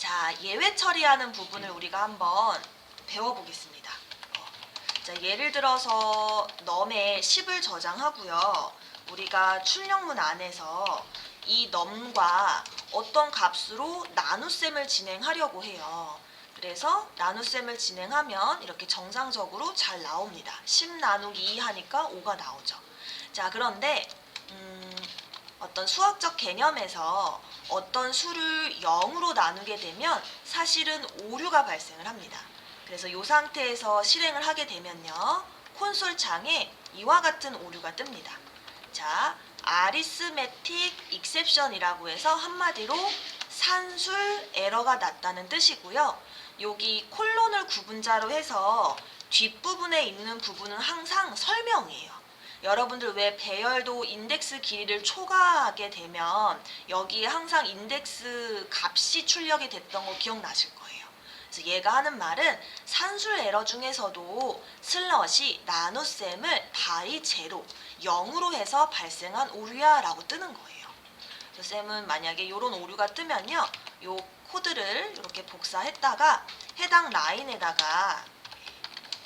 자, 예외 처리하는 부분을 우리가 한번 배워보겠습니다. 자, 예를 들어서 넘에 10을 저장하고요. 우리가 출력문 안에서 이 넘과 어떤 값으로 나눗셈을 진행하려고 해요. 그래서 나눗셈을 진행하면 이렇게 정상적으로 잘 나옵니다. 10 나누기 2 하니까 5가 나오죠. 자, 그런데 어떤 수학적 개념에서 어떤 수를 0으로 나누게 되면 사실은 오류가 발생을 합니다. 그래서 이 상태에서 실행을 하게 되면요, 콘솔 창에 이와 같은 오류가 뜹니다. 자, arithmetic exception이라고 해서 한마디로 산술 에러가 났다는 뜻이고요. 여기 콜론을 구분자로 해서 뒷부분에 있는 부분은 항상 설명이에요. 여러분들 왜 배열도 인덱스 길이를 초과하게 되면 여기에 항상 인덱스 값이 출력이 됐던 거 기억나실 거예요. 그래서 얘가 하는 말은 산술 에러 중에서도 슬럿이 나눗셈을 바이 제로 0으로 해서 발생한 오류야 라고 뜨는 거예요. 그래서 쌤은 만약에 이런 오류가 뜨면요, 요 코드를 이렇게 복사했다가 해당 라인에다가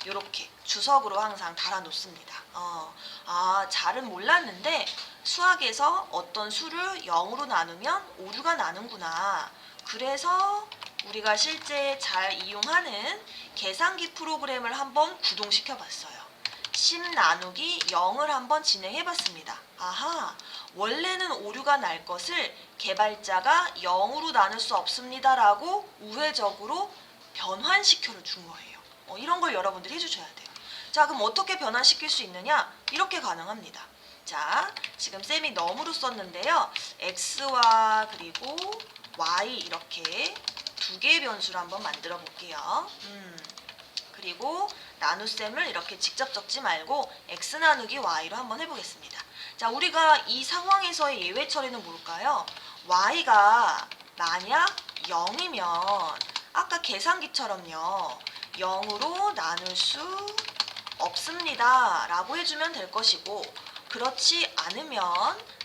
이렇게 주석으로 항상 달아 놓습니다. 잘은 몰랐는데 수학에서 어떤 수를 0으로 나누면 오류가 나는구나. 그래서 우리가 실제 잘 이용하는 계산기 프로그램을 한번 구동시켜 봤어요. 10 나누기 0을 한번 진행해 봤습니다. 아하, 원래는 오류가 날 것을 개발자가 0으로 나눌 수 없습니다 라고 우회적으로 변환시켜 준 거예요. 이런 걸 여러분들이 해주셔야 돼요. 자, 그럼 어떻게 변환시킬 수 있느냐? 이렇게 가능합니다. 자, 지금 쌤이 넘으로 썼는데요. x와 그리고 y 이렇게 두 개의 변수를 한번 만들어 볼게요. 그리고 나눗셈을 이렇게 직접 적지 말고 x 나누기 y로 한번 해보겠습니다. 자, 우리가 이 상황에서의 예외 처리는 뭘까요? y가 만약 0이면 아까 계산기처럼요, 0으로 나눌 수 없습니다 라고 해주면 될 것이고, 그렇지 않으면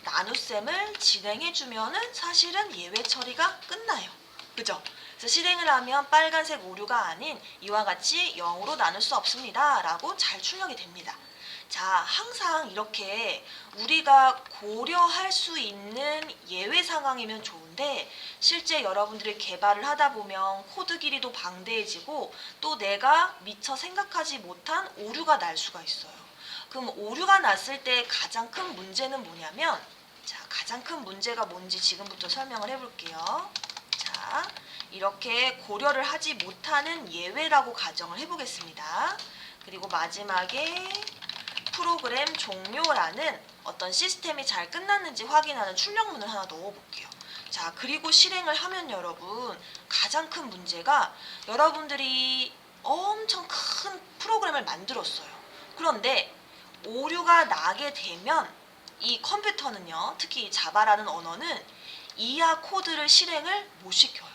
나눗셈을 진행해주면은 사실은 예외 처리가 끝나요. 그죠? 그래서 실행을 하면 빨간색 오류가 아닌 이와 같이 0으로 나눌 수 없습니다 라고 잘 출력이 됩니다. 자, 항상 이렇게 우리가 고려할 수 있는 예외 상황이면 좋은데 실제 여러분들이 개발을 하다 보면 코드 길이도 방대해지고 또 내가 미처 생각하지 못한 오류가 날 수가 있어요. 그럼 오류가 났을 때 가장 큰 문제는 뭐냐면, 자, 가장 큰 문제가 뭔지 지금부터 설명을 해볼게요. 자, 이렇게 고려를 하지 못하는 예외라고 가정을 해보겠습니다. 그리고 마지막에 프로그램 종료라는 어떤 시스템이 잘 끝났는지 확인하는 출력문을 하나 넣어볼게요. 자, 그리고 실행을 하면 여러분, 가장 큰 문제가 여러분들이 엄청 큰 프로그램을 만들었어요. 그런데 오류가 나게 되면 이 컴퓨터는요, 특히 자바라는 언어는 이하 코드를 실행을 못 시켜요.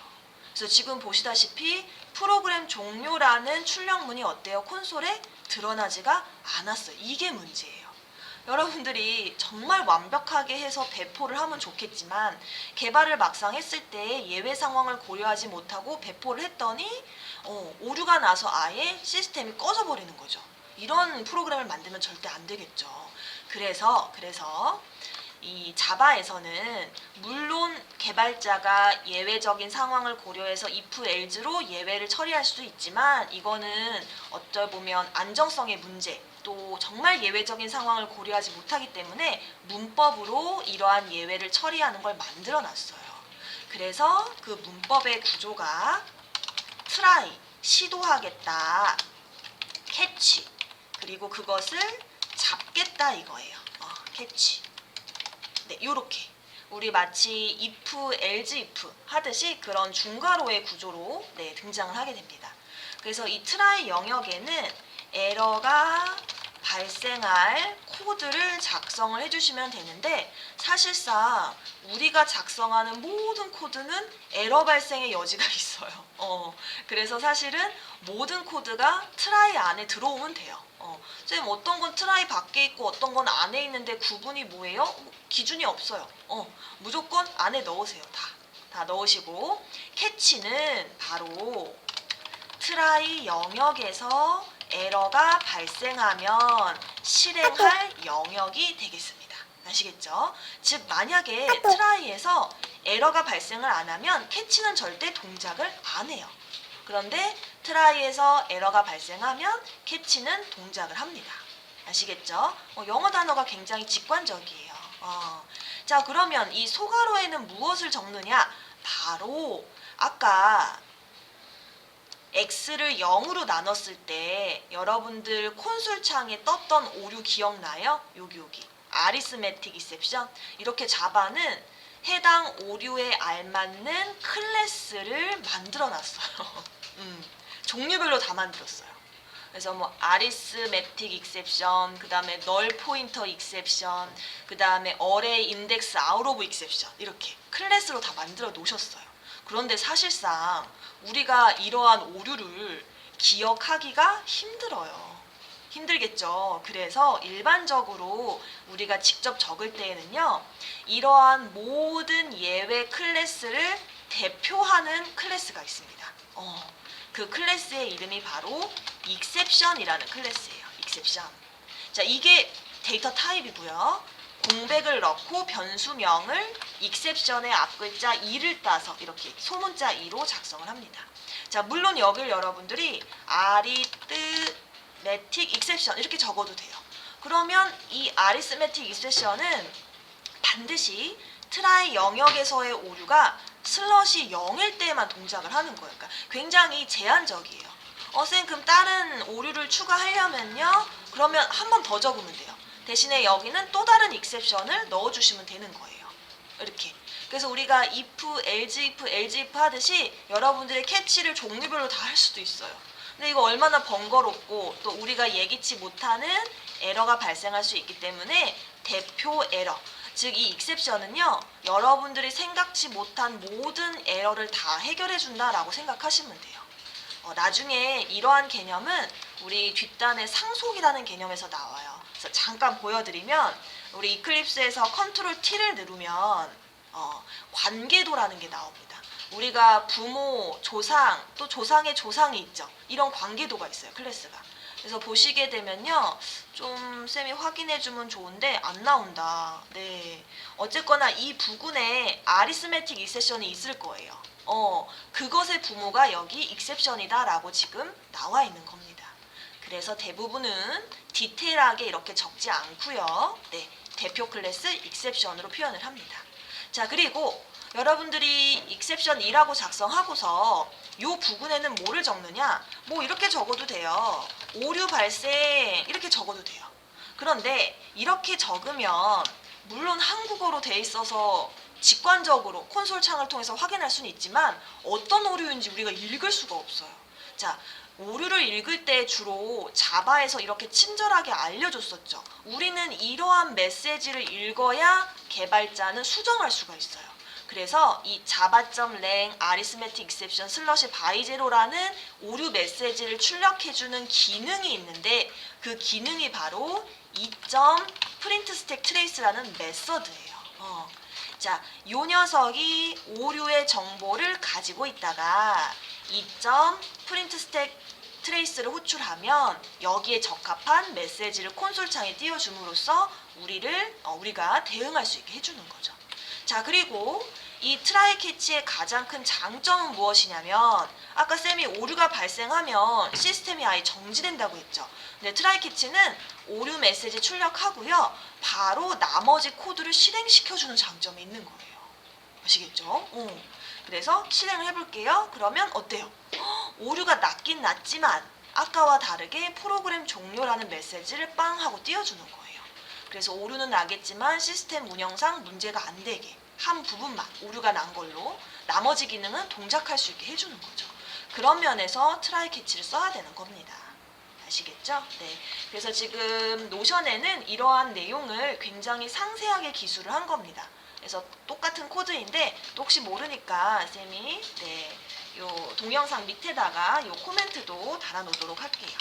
그래서 지금 보시다시피 프로그램 종료라는 출력문이 어때요? 콘솔에 드러나지가 않았어요. 이게 문제예요. 여러분들이 정말 완벽하게 해서 배포를 하면 좋겠지만 개발을 막상 했을 때 예외 상황을 고려하지 못하고 배포를 했더니 오류가 나서 아예 시스템이 꺼져 버리는 거죠. 이런 프로그램을 만들면 절대 안 되겠죠. 그래서 이 자바에서는 물론 개발자가 예외적인 상황을 고려해서 if, else로 예외를 처리할 수도 있지만 이거는 어쩔 보면 안정성의 문제, 또 정말 예외적인 상황을 고려하지 못하기 때문에 문법으로 이러한 예외를 처리하는 걸 만들어 놨어요. 그래서 그 문법의 구조가 try, 시도하겠다, catch, 그리고 그것을 잡겠다 이거예요. catch. 네, 요렇게 우리 마치 if, else if 하듯이 그런 중괄호의 구조로 등장을 하게 됩니다. 그래서 이 try 영역에는 에러가 발생할 코드를 작성을 해주시면 되는데 사실상 우리가 작성하는 모든 코드는 에러 발생의 여지가 있어요. 그래서 사실은 모든 코드가 try 안에 들어오면 돼요. 선생님 어떤 건 try 밖에 있고 어떤 건 안에 있는데 구분이 뭐예요? 기준이 없어요. 무조건 안에 넣으세요. 다. 다 넣으시고 캐치는 바로 트라이 영역에서 에러가 발생하면 실행할 영역이 되겠습니다. 아시겠죠? 즉 만약에 트라이에서 에러가 발생을 안 하면 캐치는 절대 동작을 안 해요. 그런데 트라이에서 에러가 발생하면 캐치는 동작을 합니다. 아시겠죠? 영어 단어가 굉장히 직관적이에요. 자, 그러면 이 소괄호에는 무엇을 적느냐? 바로 아까 x를 0으로 나눴을 때 여러분들 콘솔 창에 떴던 오류 기억나요? 여기 아리스메틱 이셉션. 이렇게 자바는 해당 오류에 알맞는 클래스를 만들어 놨어요. 종류별로 다 만들었어요. 그래서 뭐 아리스메틱 익셉션, 그 다음에 널 포인터 익셉션, 그 다음에 어레이 인덱스 아웃 오브 익셉션, 이렇게 클래스로 다 만들어 놓으셨어요. 그런데 사실상 우리가 이러한 오류를 기억하기가 힘들어요. 힘들겠죠. 그래서 일반적으로 우리가 직접 적을 때에는요, 이러한 모든 예외 클래스를 대표하는 클래스가 있습니다. 그 클래스의 이름이 바로 exception이라는 클래스예요. exception. 자, 이게 데이터 타입이고요. 공백을 넣고 변수명을 exception의 앞글자 e를 따서 이렇게 소문자 e로 작성을 합니다. 자, 물론 여길 여러분들이 arithmetic exception 이렇게 적어도 돼요. 그러면 이 arithmetic exception은 반드시 트라이 영역에서의 오류가 슬롯이 0일 때만 동작을 하는 거예요. 그러니까 굉장히 제한적이에요. 쌤, 그럼 다른 오류를 추가하려면요? 그러면 한 번 더 적으면 돼요. 대신에 여기는 또 다른 익셉션을 넣어주시면 되는 거예요. 이렇게. 그래서 우리가 if, else if 하듯이 여러분들의 캐치를 종류별로 다 할 수도 있어요. 근데 이거 얼마나 번거롭고 또 우리가 예기치 못하는 에러가 발생할 수 있기 때문에 대표 에러, 즉 이 익셉션은요, 여러분들이 생각지 못한 모든 에러를 다 해결해 준다라고 생각하시면 돼요. 나중에 이러한 개념은 우리 뒷단의 상속이라는 개념에서 나와요. 그래서 잠깐 보여드리면 우리 이클립스에서 컨트롤 T를 누르면 관계도라는 게 나옵니다. 우리가 부모, 조상, 또 조상의 조상이 있죠. 이런 관계도가 있어요, 클래스가. 그래서 보시게 되면요, 좀 쌤이 확인해주면 좋은데 안 나온다. 네, 어쨌거나 이 부분에 아리스메틱 익셉션이 있을 거예요. 그것의 부모가 여기 익셉션이다 라고 지금 나와 있는 겁니다. 그래서 대부분은 디테일하게 이렇게 적지 않고요. 네, 대표 클래스 익셉션으로 표현을 합니다. 자, 그리고 여러분들이 익셉션 2라고 작성하고서 이 부분에는 뭐를 적느냐? 뭐 이렇게 적어도 돼요. 오류 발생 이렇게 적어도 돼요. 그런데 이렇게 적으면 물론 한국어로 돼 있어서 직관적으로 콘솔 창을 통해서 확인할 수는 있지만 어떤 오류인지 우리가 읽을 수가 없어요. 자, 오류를 읽을 때 주로 자바에서 이렇게 친절하게 알려줬었죠. 우리는 이러한 메시지를 읽어야 개발자는 수정할 수가 있어요. 그래서 이 java.lang arithmetic exception 슬러시 by zero라는 오류 메시지를 출력해주는 기능이 있는데 그 기능이 바로 이.printStackTrace라는 메서드예요. 자, 요 녀석이 오류의 정보를 가지고 있다가 이.printStackTrace를 호출하면 여기에 적합한 메시지를 콘솔 창에 띄워줌으로써 우리가 대응할 수 있게 해주는 거죠. 자, 그리고 이 트라이 캐치의 가장 큰 장점은 무엇이냐면 아까 쌤이 오류가 발생하면 시스템이 아예 정지된다고 했죠. 근데 트라이 캐치는 오류 메시지 출력하고요, 바로 나머지 코드를 실행시켜주는 장점이 있는 거예요. 아시겠죠? 그래서 실행을 해볼게요. 그러면 어때요? 오류가 났긴 났지만 아까와 다르게 프로그램 종료라는 메시지를 빵 하고 띄워주는 거예요. 그래서 오류는 나겠지만 시스템 운영상 문제가 안 되게 한 부분만 오류가 난 걸로 나머지 기능은 동작할 수 있게 해주는 거죠. 그런 면에서 트라이 캐치를 써야 되는 겁니다. 아시겠죠? 네. 그래서 지금 노션에는 이러한 내용을 굉장히 상세하게 기술을 한 겁니다. 그래서 똑같은 코드인데 또 혹시 모르니까 쌤이 요 동영상 밑에다가 요 코멘트도 달아놓도록 할게요.